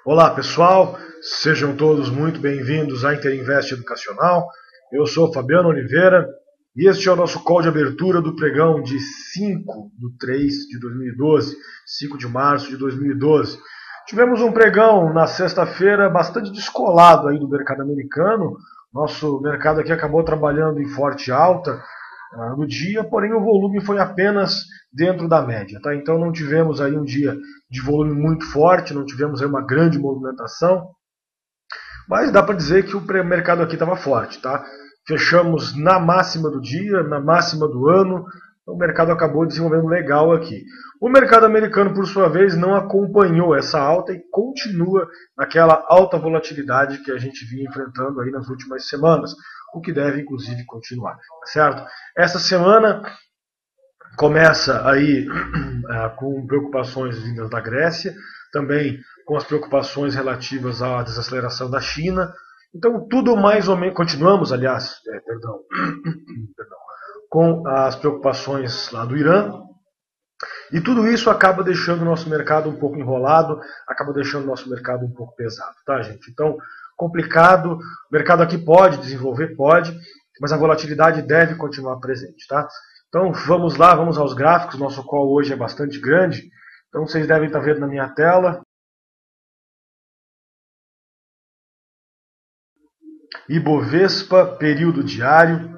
Olá pessoal, sejam todos muito bem-vindos à Interinvest Educacional. Eu sou Fabiano Oliveira e este é o nosso call de abertura do pregão de 5/3 de 2012, 5 de março de 2012. Tivemos um pregão na sexta-feira bastante descolado aí do mercado americano. Nosso mercado aqui acabou trabalhando em forte alta no dia, porém o volume foi apenas dentro da média. Tá? Então não tivemos aí um dia de volume muito forte, não tivemos aí uma grande movimentação, mas dá para dizer que o mercado aqui estava forte. Tá? Fechamos na máxima do dia, na máxima do ano, o mercado acabou desenvolvendo legal aqui. O mercado americano, por sua vez, não acompanhou essa alta e continua naquela alta volatilidade que a gente vinha enfrentando aí nas últimas semanas, o que deve, inclusive, continuar, certo? Essa semana começa aí com preocupações vindas da Grécia, também com as preocupações relativas à desaceleração da China. Então, tudo mais ou menos. Continuamos, aliás, com as preocupações lá do Irã. E tudo isso acaba deixando o nosso mercado um pouco enrolado, acaba deixando o nosso mercado um pouco pesado, tá, gente? Então, complicado. O mercado aqui pode desenvolver, pode, mas a volatilidade deve continuar presente, tá? Então, vamos lá, vamos aos gráficos. Nosso call hoje é bastante grande. Então, vocês devem estar vendo na minha tela. Ibovespa, período diário.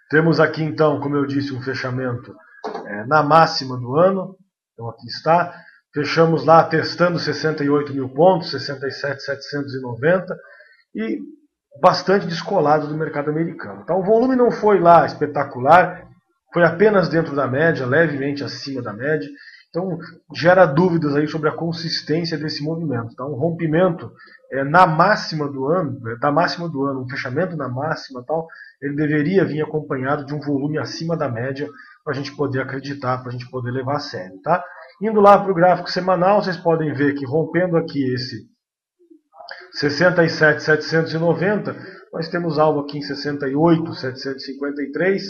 Temos aqui, então, como eu disse, um fechamento na máxima do ano. Então, aqui está. Fechamos lá testando 68 mil pontos, 67.790. E bastante descolado do mercado americano. Então, o volume não foi lá espetacular, foi apenas dentro da média, levemente acima da média. Então, gera dúvidas aí sobre a consistência desse movimento. Então, um rompimento na máxima do ano, um fechamento na máxima, tal, ele deveria vir acompanhado de um volume acima da média para a gente poder acreditar, para a gente poder levar a sério. Tá? Indo lá para o gráfico semanal, vocês podem ver que rompendo aqui esse 67.790, nós temos algo aqui em 68.753,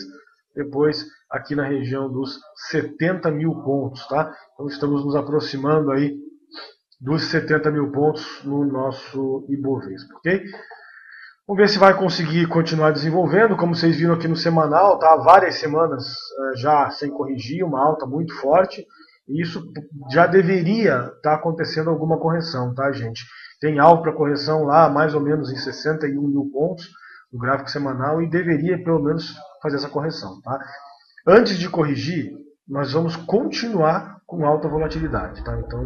depois aqui na região dos 70 mil pontos, tá? Então estamos nos aproximando aí dos 70 mil pontos no nosso Ibovespa, ok? Vamos ver se vai conseguir continuar desenvolvendo, como vocês viram aqui no semanal, tá? Várias semanas já sem corrigir, uma alta muito forte, e isso já deveria estar acontecendo alguma correção, tá, gente? Tem algo para correção lá, mais ou menos em 61 mil pontos no gráfico semanal, e deveria pelo menos fazer essa correção, tá? Antes de corrigir, nós vamos continuar com alta volatilidade, tá? Então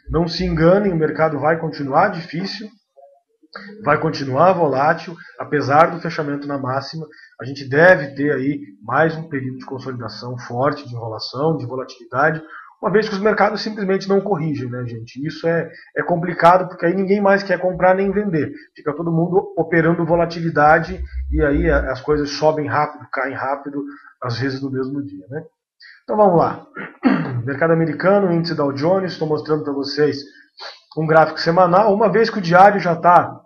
não se enganem, o mercado vai continuar difícil, vai continuar volátil, apesar do fechamento na máxima. A gente deve ter aí mais um período de consolidação forte, de enrolação, de volatilidade, uma vez que os mercados simplesmente não corrigem, né, gente? Isso é complicado, porque aí ninguém mais quer comprar nem vender. Fica todo mundo operando volatilidade e aí as coisas sobem rápido, caem rápido, às vezes no mesmo dia, né? Então vamos lá. Mercado americano, índice Dow Jones, estou mostrando para vocês um gráfico semanal, uma vez que o diário já está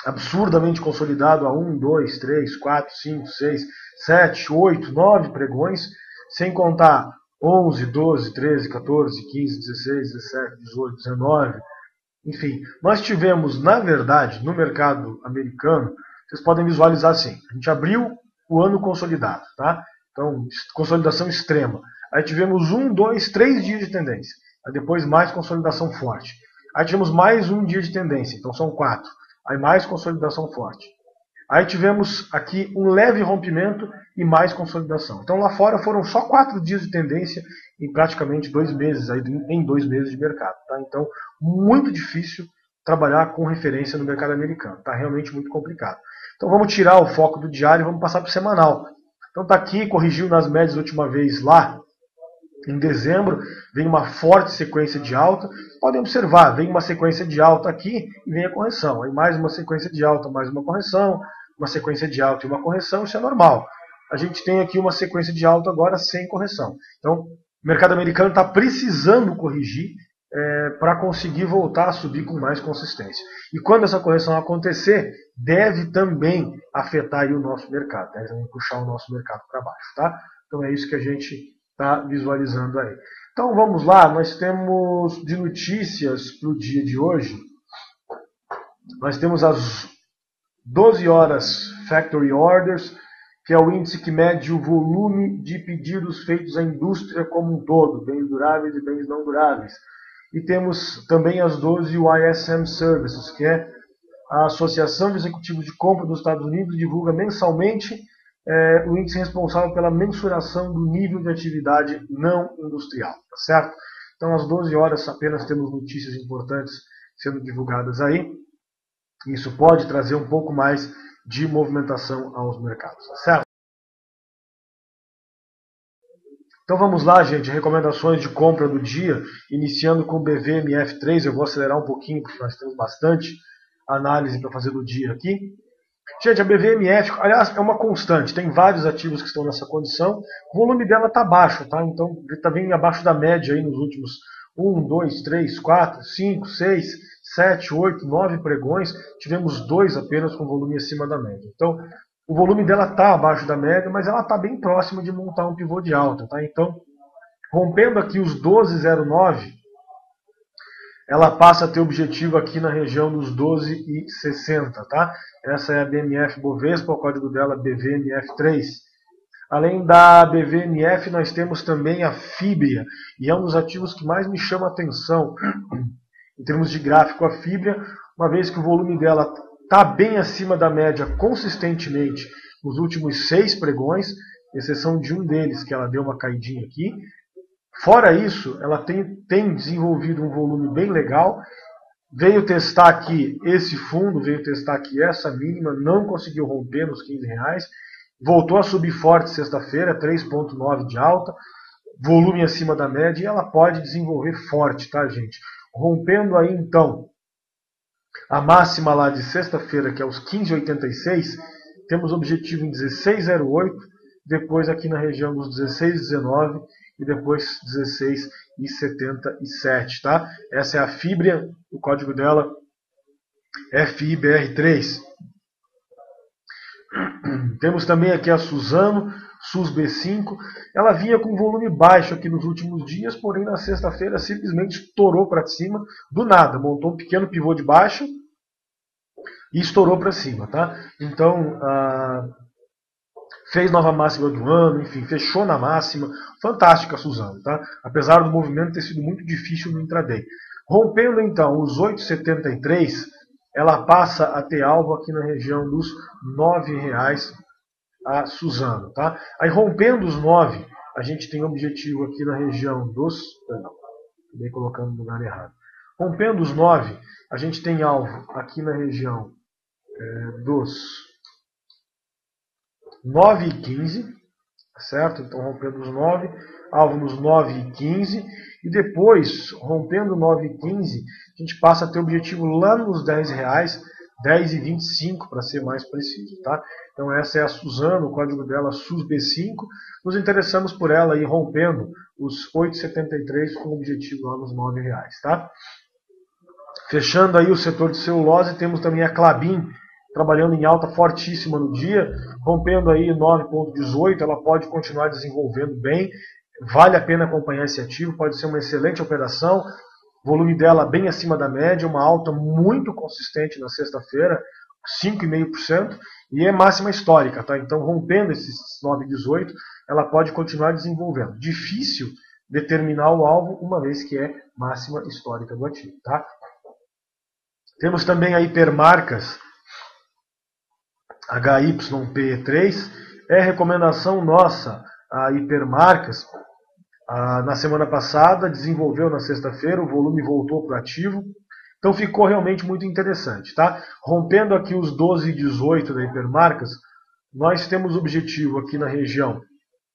absurdamente consolidado a 1, 2, 3, 4, 5, 6, 7, 8, 9 pregões, sem contar 11, 12, 13, 14, 15, 16, 17, 18, 19, enfim. Nós tivemos, na verdade, no mercado americano, vocês podem visualizar assim, a gente abriu o ano consolidado, tá? Então, consolidação extrema. Aí tivemos 1, 2, 3 dias de tendência. Aí depois mais consolidação forte. Aí tivemos mais um dia de tendência, então são 4. Aí mais consolidação forte. Aí tivemos aqui um leve rompimento e mais consolidação. Então lá fora foram só 4 dias de tendência em praticamente 2 meses, aí, em 2 meses de mercado. Tá? Então, muito difícil trabalhar com referência no mercado americano. Está realmente muito complicado. Então vamos tirar o foco do diário e vamos passar para o semanal. Então está aqui, corrigiu nas médias a última vez lá, em dezembro, vem uma forte sequência de alta. Podem observar, vem uma sequência de alta aqui e vem a correção. Aí mais uma sequência de alta, mais uma correção, uma sequência de alta e uma correção, isso é normal. A gente tem aqui uma sequência de alta agora sem correção. Então, o mercado americano está precisando corrigir para conseguir voltar a subir com mais consistência. E quando essa correção acontecer, deve também afetar aí o nosso mercado, deve também puxar o nosso mercado para baixo. Tá? Então é isso que a gente está visualizando aí. Então vamos lá, nós temos de notícias para o dia de hoje. Nós temos as 12 horas Factory Orders, que é o índice que mede o volume de pedidos feitos à indústria como um todo, bens duráveis e bens não duráveis. E temos também as 12 ISM Services, que é a Associação de Executivos de Compra dos Estados Unidos, divulga mensalmente o índice responsável pela mensuração do nível de atividade não industrial, tá certo? Então, às 12 horas apenas temos notícias importantes sendo divulgadas aí. Isso pode trazer um pouco mais de movimentação aos mercados, tá certo? Então vamos lá, gente, recomendações de compra do dia, iniciando com o BVMF3. Eu vou acelerar um pouquinho, porque nós temos bastante análise para fazer do dia aqui. Gente, a BVMF, aliás, é uma constante, tem vários ativos que estão nessa condição, o volume dela está baixo, tá? Então ele está bem abaixo da média aí nos últimos 1, 2, 3, 4, 5, 6, 7, 8, 9 pregões, tivemos 2 apenas com volume acima da média. Então, o volume dela está abaixo da média, mas ela está bem próxima de montar um pivô de alta, tá? Então, rompendo aqui os 12,09, ela passa a ter objetivo aqui na região dos 12,60, tá? Essa é a BMF Bovespa, o código dela BVMF3. Além da BVMF, nós temos também a Fibria, e é um dos ativos que mais me chama a atenção em termos de gráfico, a Fibria, uma vez que o volume dela está bem acima da média consistentemente nos últimos 6 pregões, exceção de um deles, que ela deu uma caidinha aqui. Fora isso, ela tem desenvolvido um volume bem legal. Veio testar aqui esse fundo, veio testar aqui essa mínima, não conseguiu romper nos R$15. Voltou a subir forte sexta-feira, 3,9 de alta, volume acima da média, e ela pode desenvolver forte, tá, gente? Rompendo aí, então, a máxima lá de sexta-feira, que é os 15,86, temos objetivo em 16,08, depois aqui na região dos 16,19 e depois 16,77, tá? Essa é a Fibria, o código dela é FIBR3. Temos também aqui a Suzano, SUSB5. Ela vinha com volume baixo aqui nos últimos dias, porém na sexta-feira simplesmente estourou para cima, do nada, montou um pequeno pivô de baixo e estourou para cima, tá? Então, fez nova máxima do ano, enfim, fechou na máxima. Fantástica a Suzano, tá? Apesar do movimento ter sido muito difícil no intraday. Rompendo então os 8,73, ela passa a ter alvo aqui na região dos R$9 a Suzano, tá? Aí rompendo os 9, a gente tem objetivo aqui na região dos... Perdão, acabei colocando no lugar errado. Rompendo os 9, a gente tem alvo aqui na região dos 9,15, certo? Então rompendo os 9, alvo nos 9,15, e depois, rompendo 9,15, a gente passa a ter objetivo lá nos R$10, 10,25 para ser mais preciso, tá? Então essa é a Suzano, o código dela SUSB5. Nos interessamos por ela aí rompendo os 8,73 com o objetivo lá nos R$9, tá? Fechando aí o setor de celulose, temos também a Klabin, trabalhando em alta fortíssima no dia, rompendo aí 9,18, ela pode continuar desenvolvendo bem, vale a pena acompanhar esse ativo, pode ser uma excelente operação, volume dela bem acima da média, uma alta muito consistente na sexta-feira, 5,5%, e é máxima histórica, tá? Então rompendo esses 9,18, ela pode continuar desenvolvendo. Difícil determinar o alvo, uma vez que é máxima histórica do ativo, tá? Temos também a Hipermarcas, HYPE3, é recomendação nossa. A Hipermarcas, na semana passada, desenvolveu na sexta-feira, o volume voltou para o ativo, então ficou realmente muito interessante, tá? Rompendo aqui os 12,18 da Hipermarcas, nós temos objetivo aqui na região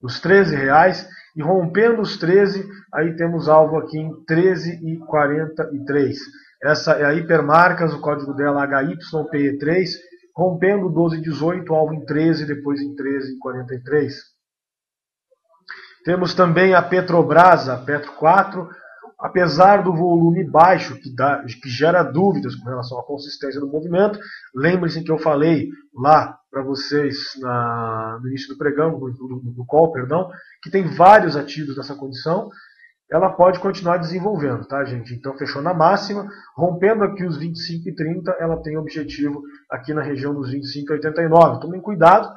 dos R$13, e rompendo os 13, aí temos alvo aqui em 13,43. Essa é a Hipermarcas, o código dela HYPE3, rompendo 12,18, alvo em 13, depois em 13,43. Temos também a Petrobras, a Petro 4, apesar do volume baixo, que gera dúvidas com relação à consistência do movimento. Lembrem-se que eu falei lá para vocês no início do pregão, do call, perdão, que tem vários ativos nessa condição. ela pode continuar desenvolvendo, tá, gente? Então, fechou na máxima, rompendo aqui os 25,30, ela tem objetivo aqui na região dos 25,89. Tomem cuidado,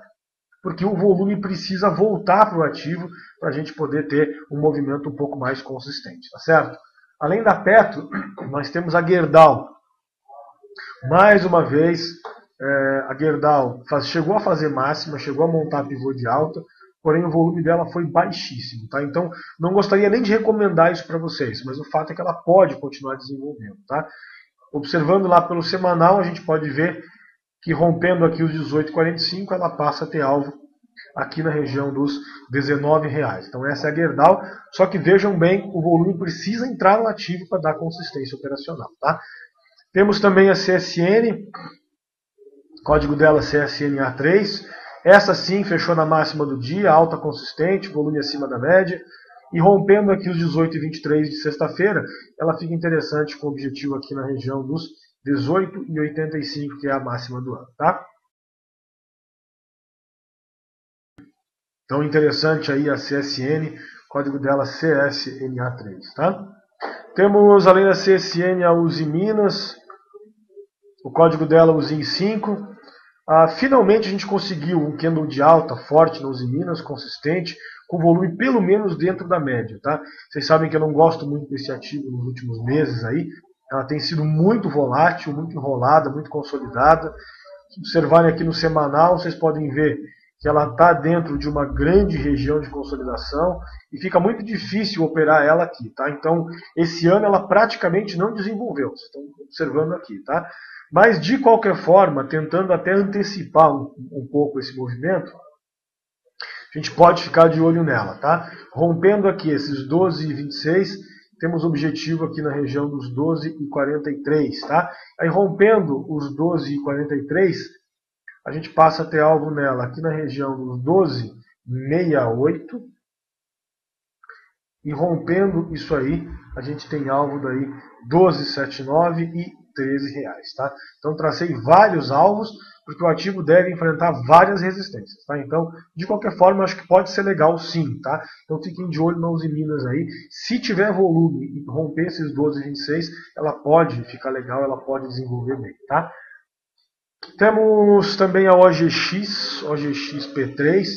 porque o volume precisa voltar para o ativo para a gente poder ter um movimento um pouco mais consistente, tá certo? Além da Petro, nós temos a Gerdau. Mais uma vez, a Gerdau chegou a fazer máxima, chegou a montar pivô de alta, porém o volume dela foi baixíssimo, tá? Então não gostaria nem de recomendar isso para vocês, mas o fato é que ela pode continuar desenvolvendo, tá? Observando lá pelo semanal, a gente pode ver que rompendo aqui os 18,45, ela passa a ter alvo aqui na região dos R$19. Então essa é a Gerdau, só que vejam bem, o volume precisa entrar no ativo para dar consistência operacional, tá? Temos também a CSN, código dela CSNA3. Essa sim fechou na máxima do dia, alta consistente, volume acima da média. E rompendo aqui os 18,23 de sexta-feira, ela fica interessante com o objetivo aqui na região dos 18,85, que é a máxima do ano, tá? Então interessante aí a CSN, código dela CSNA3, tá? Temos além da CSN a Uzi Minas, o código dela UZIN5. Finalmente a gente conseguiu um candle de alta forte na Uzi Minas, consistente, com volume pelo menos dentro da média, tá? Vocês sabem que eu não gosto muito desse ativo nos últimos meses aí. Ela tem sido muito volátil, muito enrolada, muito consolidada. Se observarem aqui no semanal, vocês podem ver que ela está dentro de uma grande região de consolidação e fica muito difícil operar ela aqui, tá? Então, esse ano ela praticamente não desenvolveu, vocês estão observando aqui, tá? Mas, de qualquer forma, tentando até antecipar um pouco esse movimento, a gente pode ficar de olho nela, tá? Rompendo aqui esses 12,26, temos objetivo aqui na região dos 12,43, tá? Aí rompendo os 12,43, a gente passa a ter alvo nela aqui na região dos 12,68. E rompendo isso aí, a gente tem alvo daí 12,79 e R$13, tá? Então tracei vários alvos, porque o ativo deve enfrentar várias resistências, tá? Então, de qualquer forma, acho que pode ser legal sim, tá? Então fiquem de olho na Uzi Minas aí. Se tiver volume e romper esses 12,26, ela pode ficar legal, ela pode desenvolver bem, tá? Temos também a OGX P3,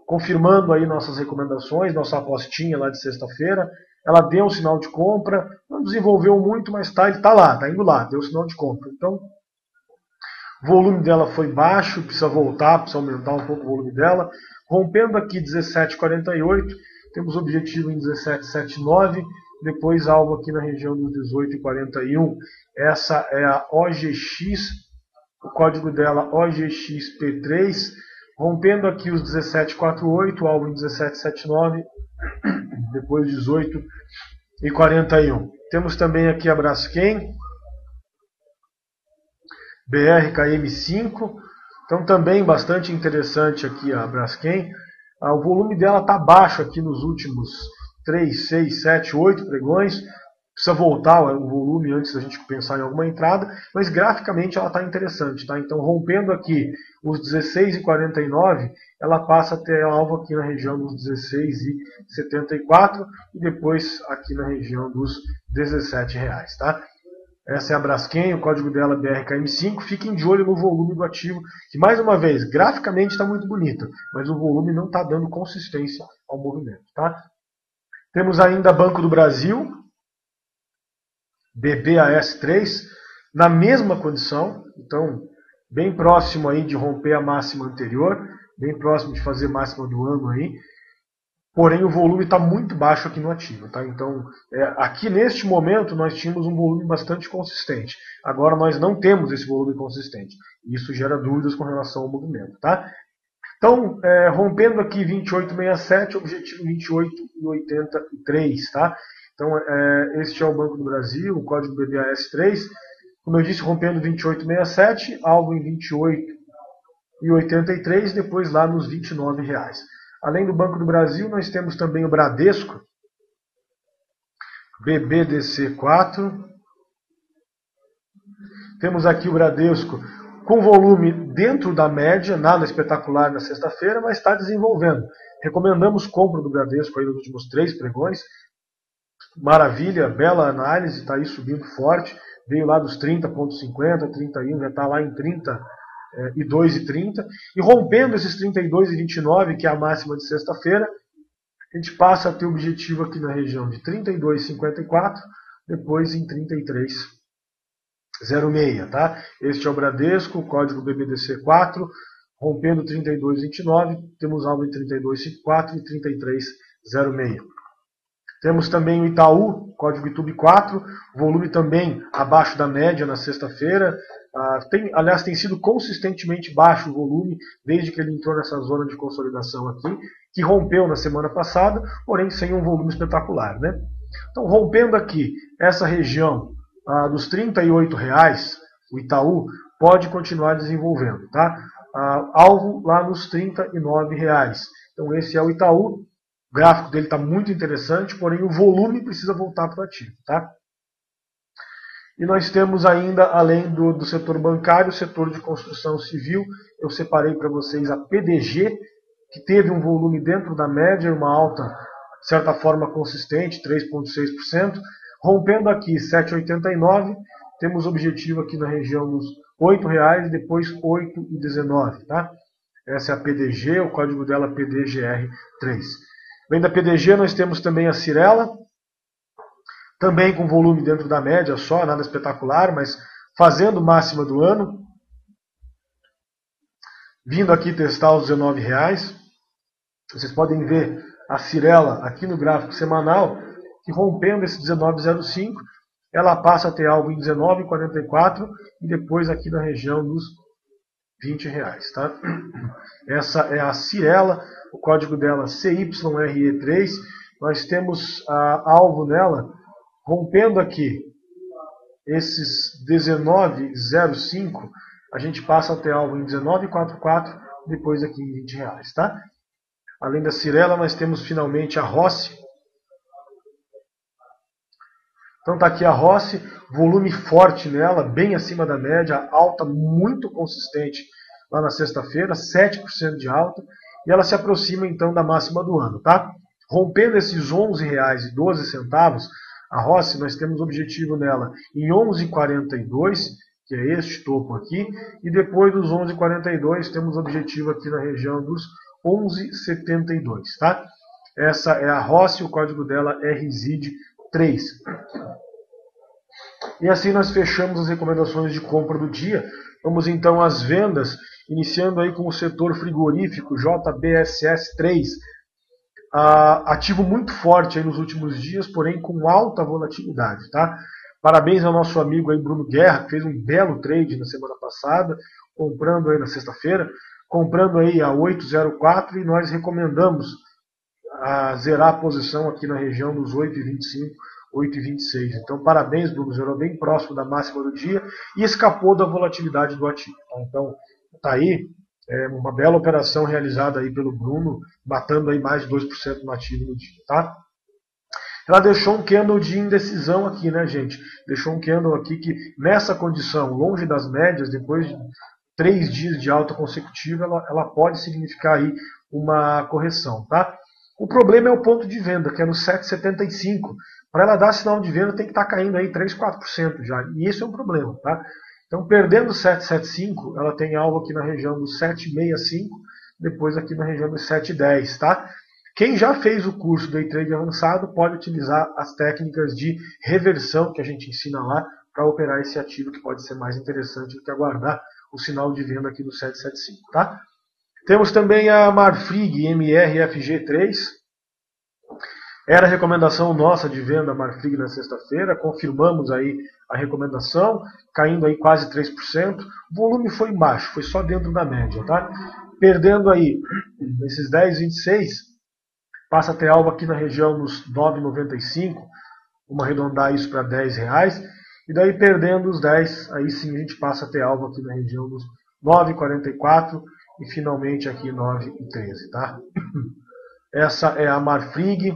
confirmando aí nossas recomendações, nossa apostinha lá de sexta-feira. Ela deu um sinal de compra, não desenvolveu muito, mas ele está lá, está indo lá, deu sinal de compra. Então, o volume dela foi baixo, precisa voltar, precisa aumentar um pouco o volume dela. Rompendo aqui 17,48, temos objetivo em 17,79, depois alvo aqui na região dos 18,41. Essa é a OGX, o código dela OGXP3, rompendo aqui os 17,48, alvo em 17,79, depois 18,41. Temos também aqui a Braskem, BRKM5, então também bastante interessante aqui a Braskem. O volume dela está baixo aqui nos últimos 3, 6, 7, 8 pregões. Precisa voltar o volume antes da gente pensar em alguma entrada, mas graficamente ela está interessante, tá? Então, rompendo aqui os 16,49, ela passa a ter alvo aqui na região dos 16,74 e depois aqui na região dos R$17, tá? Essa é a Braskem, o código dela é BRKM5. Fiquem de olho no volume do ativo, que mais uma vez, graficamente está muito bonito, mas o volume não está dando consistência ao movimento, tá? Temos ainda Banco do Brasil, BBAS3, na mesma condição, então bem próximo aí de romper a máxima anterior, bem próximo de fazer máxima do ano aí, porém o volume está muito baixo aqui no ativo, tá? Então aqui neste momento nós tínhamos um volume bastante consistente, agora nós não temos esse volume consistente, e isso gera dúvidas com relação ao movimento, tá? Então, rompendo aqui 28,67, objetivo 28,83, tá? Então, este é o Banco do Brasil, o código BBAS3. Como eu disse, rompendo 28,67, alvo em 28,83, depois lá nos R$29. Além do Banco do Brasil, nós temos também o Bradesco, BBDC4. Temos aqui o Bradesco com volume dentro da média, nada espetacular na sexta-feira, mas está desenvolvendo. Recomendamos compra do Bradesco aí nos últimos 3 pregões. Maravilha, bela análise, está aí subindo forte. Veio lá dos 30,50, 31, já está lá em 32,30. E rompendo esses 32,29, que é a máxima de sexta-feira, a gente passa a ter objetivo aqui na região de 32,54, depois em 33,06, tá? Este é o Bradesco, código BBDC4, rompendo 32,29, temos alvo em 32,54 e 33,06. Temos também o Itaú, código ITUB4, volume também abaixo da média na sexta-feira. Aliás, tem sido consistentemente baixo o volume desde que ele entrou nessa zona de consolidação aqui, que rompeu na semana passada, porém sem um volume espetacular, né? Então, rompendo aqui essa região dos R$ 38,00, o Itaú pode continuar desenvolvendo, tá? Alvo lá nos R$ 39,00. Então, esse é o Itaú. O gráfico dele está muito interessante, porém o volume precisa voltar para o ativo, tá? E nós temos ainda, além do setor bancário, o setor de construção civil. Eu separei para vocês a PDG, que teve um volume dentro da média, uma alta, de certa forma, consistente, 3,6%. Rompendo aqui 7,89, temos objetivo aqui na região dos R$ 8,00 e depois 8,19, tá? Essa é a PDG, o código dela é PDGR3. Além da PDG, nós temos também a Cyrela, também com volume dentro da média só, nada espetacular, mas fazendo máxima do ano. Vindo aqui testar os R$ 19,00. Vocês podem ver a Cyrela aqui no gráfico semanal, que rompendo esse 19,05, ela passa a ter algo em 19,44 e depois aqui na região dos R$ 20,00. Tá? Essa é a Cyrela, o código dela CYRE3. Nós temos alvo nela, rompendo aqui esses 19,05, a gente passa a ter alvo em 19,44, depois aqui em R$ 20,00. Tá? Além da Cyrela, nós temos finalmente a Rossi. Então está aqui a Rossi, volume forte nela, bem acima da média, alta muito consistente lá na sexta-feira, 7% de alta, e ela se aproxima então da máxima do ano, tá? Rompendo esses R$ 11,12, a Rossi, nós temos objetivo nela em 11,42, que é este topo aqui, e depois dos 11,42 temos objetivo aqui na região dos 11,72, tá? Essa é a Rossi, o código dela é RSID3. E assim nós fechamos as recomendações de compra do dia. Vamos então às vendas, iniciando aí com o setor frigorífico JBSS3. Ativo muito forte aí nos últimos dias, porém com alta volatilidade, tá? Parabéns ao nosso amigo aí Bruno Guerra, que fez um belo trade na semana passada, comprando aí na sexta-feira, comprando aí a 8,04, e nós recomendamos zerar a posição aqui na região dos 8,25, 8,26. Então, parabéns, Bruno, zerou bem próximo da máxima do dia e escapou da volatilidade do ativo. Então, tá aí uma bela operação realizada aí pelo Bruno, matando aí mais de 2% no ativo no dia, tá? Ela deixou um candle de indecisão aqui, né, gente? Deixou um candle aqui que, nessa condição, longe das médias, depois de 3 dias de alta consecutiva, ela pode significar aí uma correção, tá? O problema é o ponto de venda, que é no 7,75. Para ela dar sinal de venda, tem que estar caindo aí 3, 4% já. E isso é um problema, tá? Então, perdendo 7,75, ela tem alvo aqui na região dos 7,65, depois aqui na região dos 7,10, tá? Quem já fez o curso Day Trade avançado pode utilizar as técnicas de reversão que a gente ensina lá para operar esse ativo, que pode ser mais interessante do que aguardar o sinal de venda aqui do 7,75, tá? Temos também a Marfrig MRFG3. Era a recomendação nossa de venda Marfrig na sexta-feira. Confirmamos aí a recomendação, caindo aí quase 3%. O volume foi baixo, foi só dentro da média, tá? Perdendo aí esses 10,26, passa a ter alvo aqui na região dos 9,95. Vamos arredondar isso para R$10. E daí perdendo os 10, aí sim a gente passa a ter alvo aqui na região dos 9,44 e finalmente aqui 9,13, tá? Essa é a Marfrig,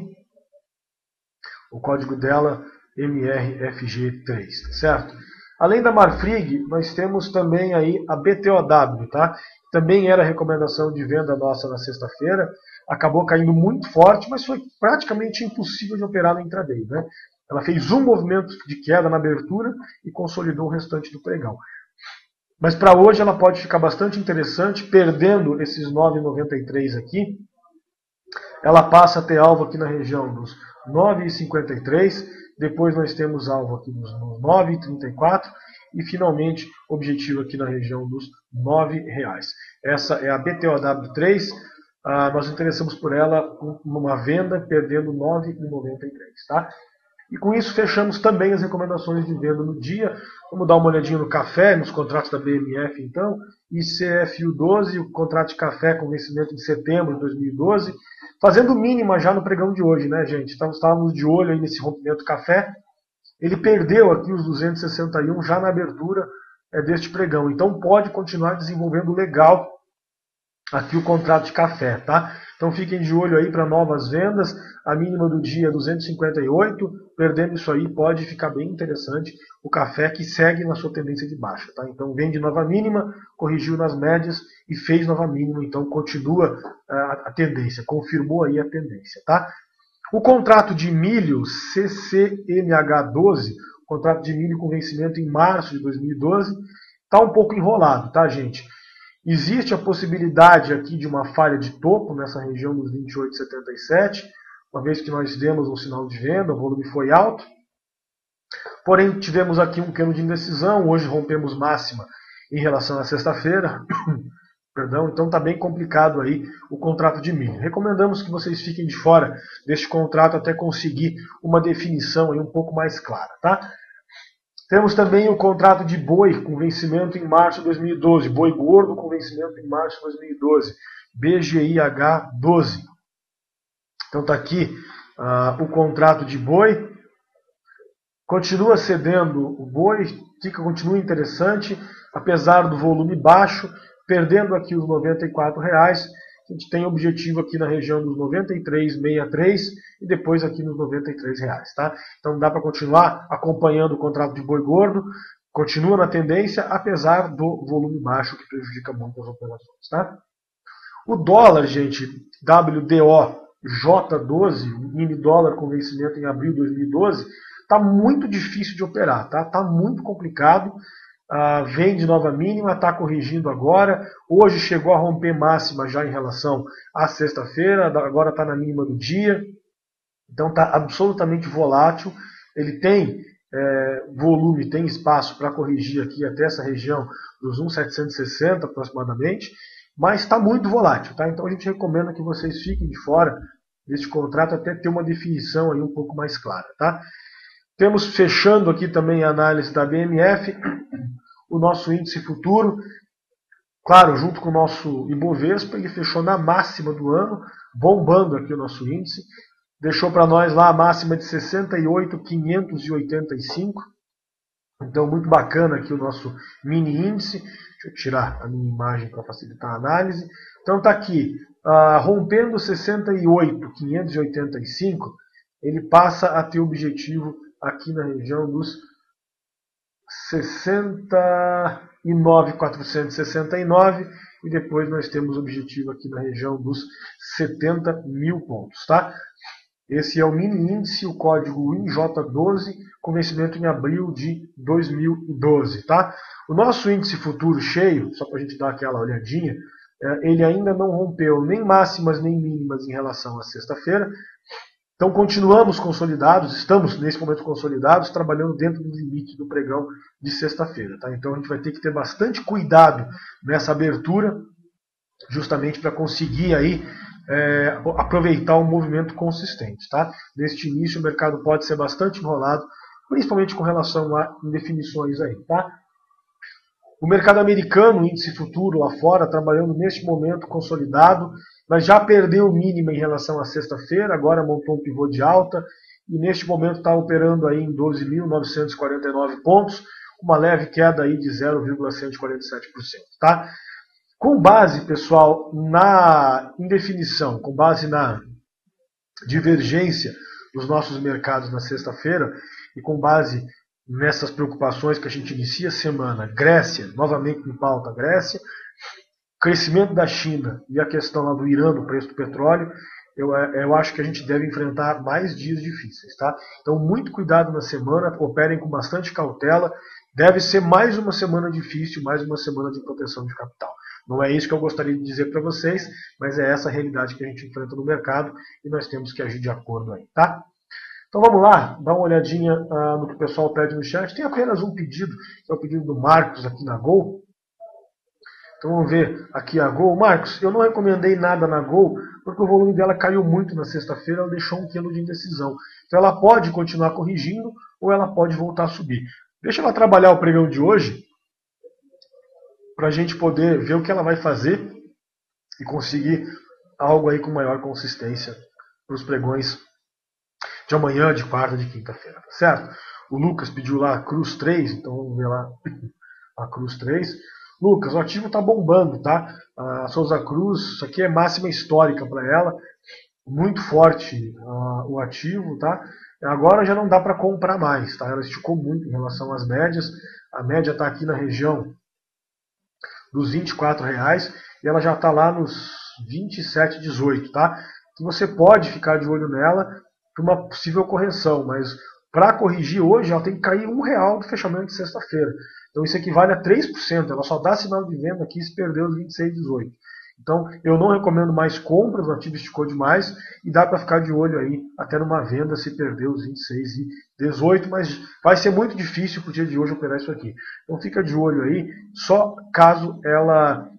o código dela MRFG3, tá certo? Além da Marfrig, nós temos também aí a BTOW, tá? Também era recomendação de venda nossa na sexta-feira, acabou caindo muito forte, mas foi praticamente impossível de operar no intraday, né? Ela fez um movimento de queda na abertura e consolidou o restante do pregão. Mas para hoje ela pode ficar bastante interessante, perdendo esses 9,93 aqui. Ela passa a ter alvo aqui na região dos 9,53, depois nós temos alvo aqui nos 9,34 e finalmente objetivo aqui na região dos R$ 9,00. Essa é a BTOW3, nós interessamos por ela uma venda perdendo 9,93, tá? E com isso fechamos também as recomendações de venda no dia. Vamos dar uma olhadinha no café, nos contratos da BMF então. ICFU12, o contrato de café com vencimento de setembro de 2012. Fazendo mínima já no pregão de hoje, né, gente? Então estávamos de olho aí nesse rompimento café. Ele perdeu aqui os 261 já na abertura deste pregão. Então pode continuar desenvolvendo legal aqui o contrato de café, tá? Então fiquem de olho aí para novas vendas. A mínima do dia é 258. Perdendo isso aí pode ficar bem interessante o café que segue na sua tendência de baixa, tá? Então vende nova mínima, corrigiu nas médias e fez nova mínima. Então continua a tendência, confirmou aí a tendência, tá? O contrato de milho CCNH12, contrato de milho com vencimento em março de 2012, está um pouco enrolado, tá, gente? Existe a possibilidade aqui de uma falha de topo nessa região dos 28,77, uma vez que nós demos um sinal de venda, o volume foi alto. Porém, tivemos aqui um pequeno de indecisão, hoje rompemos máxima em relação à sexta-feira. Perdão, então está bem complicado aí o contrato de milho. Recomendamos que vocês fiquem de fora deste contrato até conseguir uma definição aí um pouco mais clara, tá? Temos também o contrato de boi com vencimento em março de 2012, boi gordo com vencimento em março de 2012, BGIH 12. Então está aqui o contrato de boi, continua cedendo o boi, continua interessante, apesar do volume baixo, perdendo aqui os R$ 94. A gente tem objetivo aqui na região dos 93,63 e depois aqui nos R$ 93, tá? Então dá para continuar acompanhando o contrato de boi gordo, continua na tendência, apesar do volume baixo que prejudica muito as operações, tá? O dólar, gente, WDOJ12, mini dólar com vencimento em abril de 2012, está muito difícil de operar, tá? Tá muito complicado. Vem de nova mínima, está corrigindo agora. Hoje chegou a romper máxima já em relação à sexta-feira, agora está na mínima do dia. Então está absolutamente volátil. Ele tem volume, tem espaço para corrigir aqui até essa região dos 1,760 aproximadamente, mas está muito volátil, tá? Então a gente recomenda que vocês fiquem de fora deste contrato até ter uma definição aí um pouco mais clara, tá? Temos fechando aqui também a análise da BMF, o nosso índice futuro, claro, junto com o nosso Ibovespa, ele fechou na máxima do ano, bombando aqui o nosso índice, deixou para nós lá a máxima de 68.585, então muito bacana aqui o nosso mini índice. Deixa eu tirar a minha imagem para facilitar a análise. Então está aqui, rompendo 68.585, ele passa a ter objetivo aqui na região dos 69.469 e depois nós temos objetivo aqui na região dos 70 mil pontos, tá? Esse é o mini índice, o código INJ12, com vencimento em abril de 2012, tá? O nosso índice futuro cheio, só para a gente dar aquela olhadinha, ele ainda não rompeu nem máximas nem mínimas em relação à sexta-feira. Então continuamos consolidados, estamos nesse momento consolidados, trabalhando dentro do limite do pregão de sexta-feira, tá? Então a gente vai ter que ter bastante cuidado nessa abertura, justamente para conseguir aí aproveitar um movimento consistente, tá? Neste início o mercado pode ser bastante enrolado, principalmente com relação a indefinições aí, tá? O mercado americano, o índice futuro lá fora, trabalhando neste momento consolidado, mas já perdeu o mínimo em relação à sexta-feira, agora montou um pivô de alta e neste momento está operando aí em 12.949 pontos, uma leve queda aí de 0,147%, tá? Com base, pessoal, na indefinição, com base na divergência dos nossos mercados na sexta-feira e com base nessas preocupações que a gente inicia a semana. Grécia, novamente em pauta, Grécia. Crescimento da China e a questão lá do Irã, do preço do petróleo, eu acho que a gente deve enfrentar mais dias difíceis, tá? Então, muito cuidado na semana, operem com bastante cautela. Deve ser mais uma semana difícil, mais uma semana de proteção de capital. Não é isso que eu gostaria de dizer para vocês, mas é essa a realidade que a gente enfrenta no mercado e nós temos que agir de acordo aí, tá? Então vamos lá, dá uma olhadinha no que o pessoal pede no chat. Tem apenas um pedido, que é o pedido do Marcos aqui na Gol. Então vamos ver aqui a Gol. Marcos, eu não recomendei nada na Gol, porque o volume dela caiu muito na sexta-feira, ela deixou um quilo de indecisão. Então ela pode continuar corrigindo ou ela pode voltar a subir. Deixa ela trabalhar o pregão de hoje, para a gente poder ver o que ela vai fazer e conseguir algo aí com maior consistência para os pregões de amanhã, de quarta, de quinta-feira, tá certo? O Lucas pediu lá a Cruz 3, então vamos ver lá a Cruz 3. Lucas, o ativo está bombando, tá? A Souza Cruz, isso aqui é máxima histórica para ela, muito forte o ativo, tá? Agora já não dá para comprar mais, tá? Ela esticou muito em relação às médias, a média está aqui na região dos R$24 e ela já está lá nos 27,18, tá? Então você pode ficar de olho nela para uma possível correção, mas para corrigir hoje ela tem que cair R$1 do fechamento de sexta-feira. Então isso equivale a 3%, ela só dá sinal de venda aqui se perder os 26,18. Então eu não recomendo mais compras, o ativo esticou demais e dá para ficar de olho aí até numa venda se perder os 26,18, mas vai ser muito difícil para o dia de hoje operar isso aqui. Então fica de olho aí, só caso ela,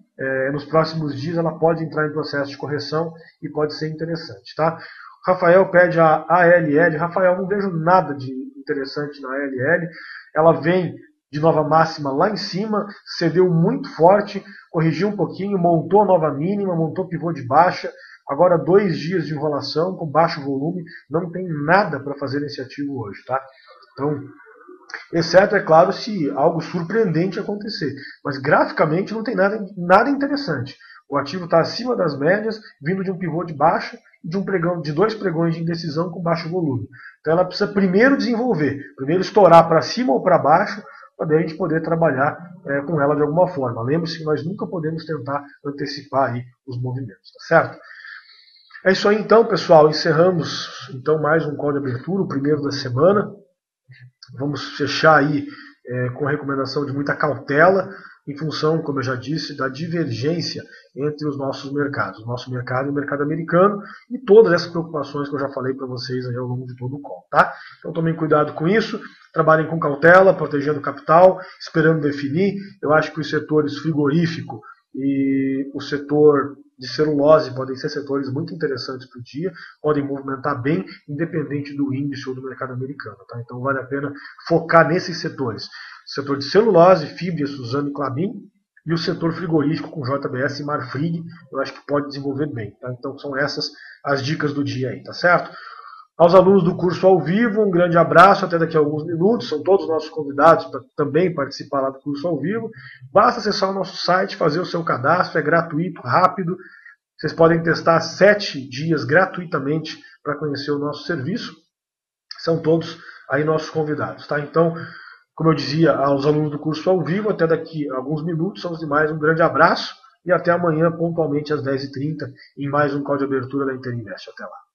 nos próximos dias, ela pode entrar em processo de correção e pode ser interessante, tá? Rafael pede a ALL. Rafael, não vejo nada de interessante na ALL. Ela vem de nova máxima lá em cima, cedeu muito forte, corrigiu um pouquinho, montou a nova mínima, montou pivô de baixa. Agora 2 dias de enrolação com baixo volume, não tem nada para fazer nesse ativo hoje, tá? Então, exceto, é claro, se algo surpreendente acontecer. Mas graficamente não tem nada interessante. O ativo está acima das médias, vindo de um pivô de baixa e de 2 pregões de indecisão com baixo volume. Então ela precisa primeiro desenvolver, primeiro estourar para cima ou para baixo, para a gente poder trabalhar com ela de alguma forma. Lembre-se que nós nunca podemos tentar antecipar aí os movimentos, tá certo? É isso aí então, pessoal. Encerramos então mais um call de abertura, o primeiro da semana. Vamos fechar aí com a recomendação de muita cautela, em função, como eu já disse, da divergência entre os nossos mercados. O nosso mercado e o mercado americano e todas essas preocupações que eu já falei para vocês aí ao longo de todo o call, tá? Então tomem cuidado com isso, trabalhem com cautela, protegendo o capital, esperando definir. Eu acho que os setores frigorífico e o setor de celulose podem ser setores muito interessantes para o dia, podem movimentar bem, independente do índice ou do mercado americano, tá? Então vale a pena focar nesses setores. O setor de celulose, Fibria, Suzano e Klabin, e o setor frigorífico com JBS e Marfrig, eu acho que pode desenvolver bem, tá? Então são essas as dicas do dia aí, tá certo? Aos alunos do curso ao vivo, um grande abraço, até daqui a alguns minutos. São todos nossos convidados para também participar lá do curso ao vivo. Basta acessar o nosso site, fazer o seu cadastro, é gratuito, rápido. Vocês podem testar 7 dias gratuitamente para conhecer o nosso serviço. São todos aí nossos convidados, tá? Então, como eu dizia aos alunos do curso ao vivo, até daqui a alguns minutos, aos demais, um grande abraço e até amanhã, pontualmente às 10h30, em mais um call de abertura da Interinvest. Até lá.